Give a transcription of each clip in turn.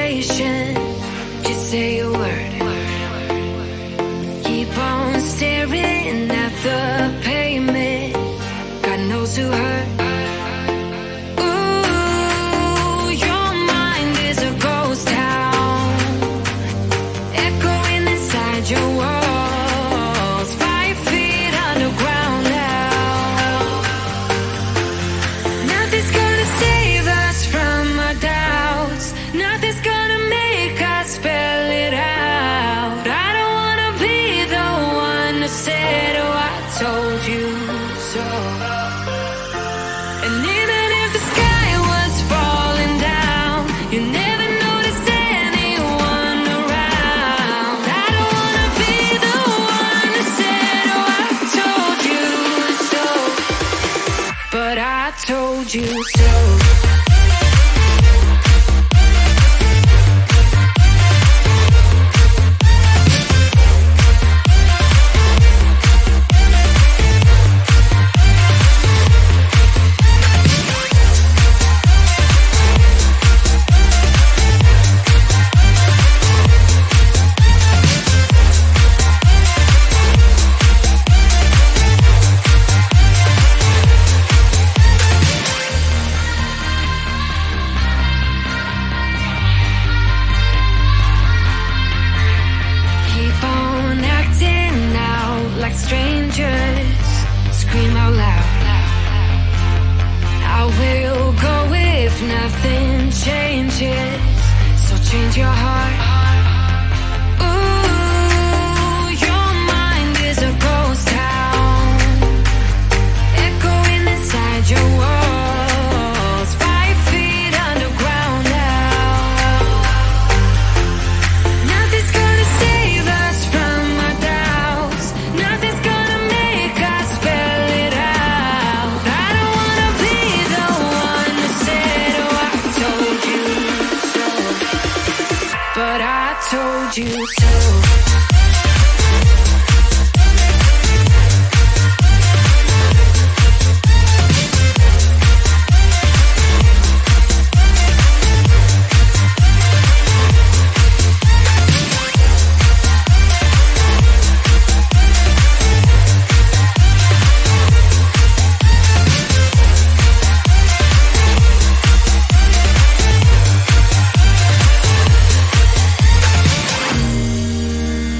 patient. Just say a word. Keep on staring at the pavement. God knows who hurt. Ooh, your mind is a ghost town, echoing inside your walls, 5 feet underground now. Nothing's gonna save us from our doubts. Nothing's gonna make us spell it out. I don't wanna be the one who said, oh, I told you so. And even if the sky was falling down, you never noticed anyone around. I don't wanna be the one who said, oh, I told you so. But I told you so. Keep on acting out like strangers. Scream out loud. I will go if nothing changes. So change your heart. Ooh, your mind is a ghost town, echoing inside your walls, 5 feet underground now. Nothing's gonna save us from our doubts. Nothing's gonna make us spell it out. I don't wanna be the one who said, oh, I told you so. But I told you so.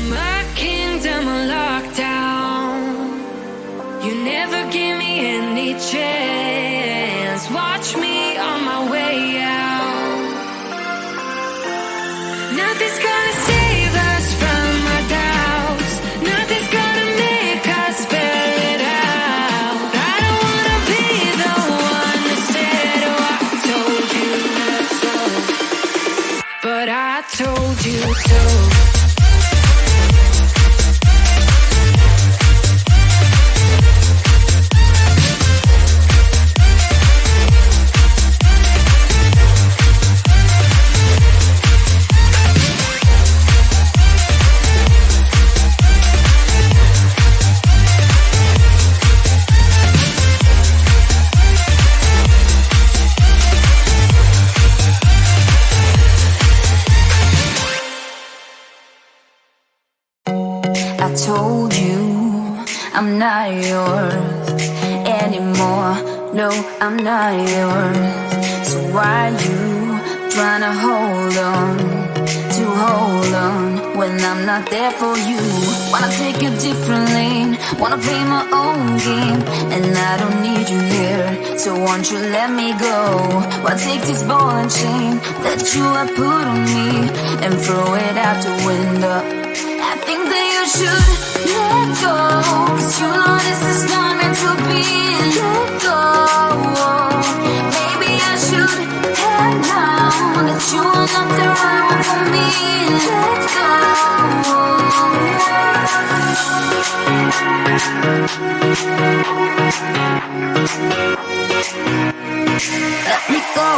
My kingdom on lockdown. You never give me any chance. Watch me on my way out. Nothing's gonna save us from our doubts. Nothing's gonna make us spell it out. I don't wanna be the one who said, oh, I told you so. But I told you so. I told you I'm not yours anymore. No, I'm not yours. So why you trying to hold on when I'm not there for you? Wanna take a different lane, wanna play my own game, and I don't need you here. So won't you let me go? Why take this ball and chain that you have put on me and throw it out the window? I think that you should let go, 'cause you know this is not meant to be. Let go. Maybe I should have known that you are not the right one for me. Let go. Let me go.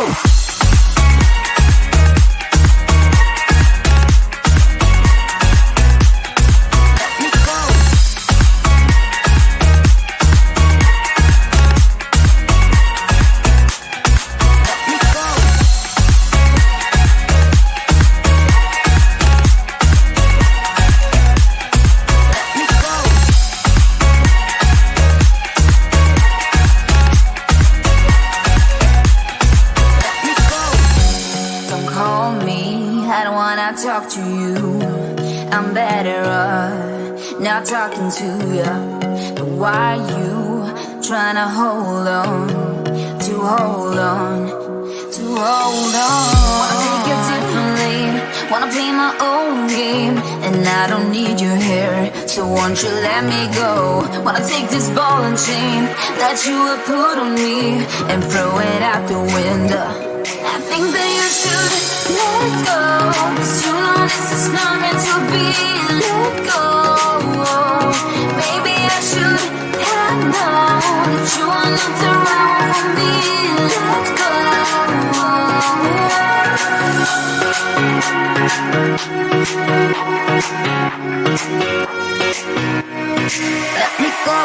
wanna talk to you. I'm better off not talking to you. But why you trying to hold on, to hold on, to hold on? Wanna take a different lane, wanna play my own game, and I don't need your hair, so won't you let me go? Wanna take this ball and chain that you have put on me and throw it out the window. I think that you should let go, 'cause you know this is not meant to be. Let go. Maybe I should have known that you are not the right for me. Let go. Let me go.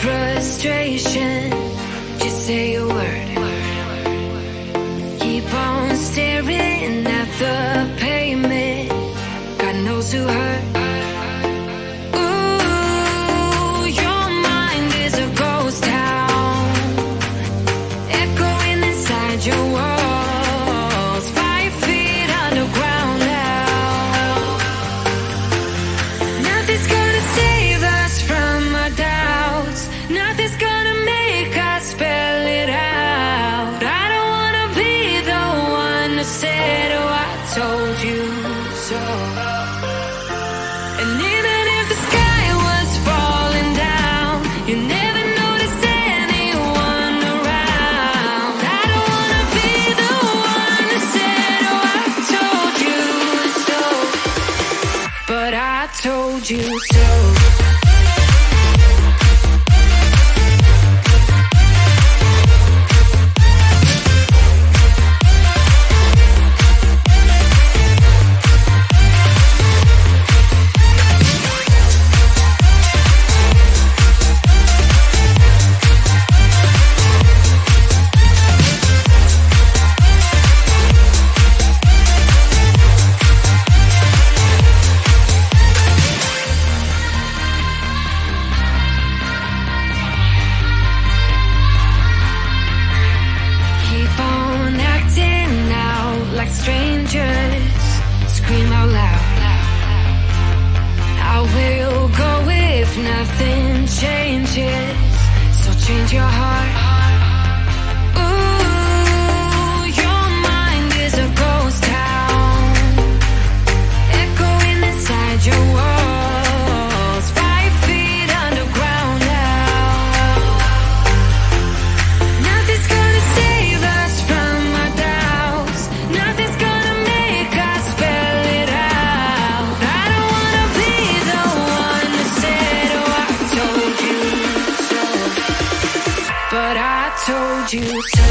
frustration. Just say a word. Keep on staring sleeping at the pavement. God knows who hurt. Ooh, your mind is a ghost town, echoing inside your walls, 5 feet underground now. Nothing's gonna save us from our doubts. Nothing's gonna make us spell it out. I don't wanna be the one to say, oh, I told you so. And even if the sky was falling down, you never noticed anyone around. I don't wanna be the one to say, oh, I told you so. But I told you so. Keep on acting out like strangers. Scream out loud. I will go if nothing changes. So change your heart. Ooh, your mind is a ghost town, echoing inside your walls, 5 feet underground now. Nothing's gonna save us from our doubts. Nothing's gonna make us spell it out. I don't wanna be the one that said, oh, I told you so. But I told you so.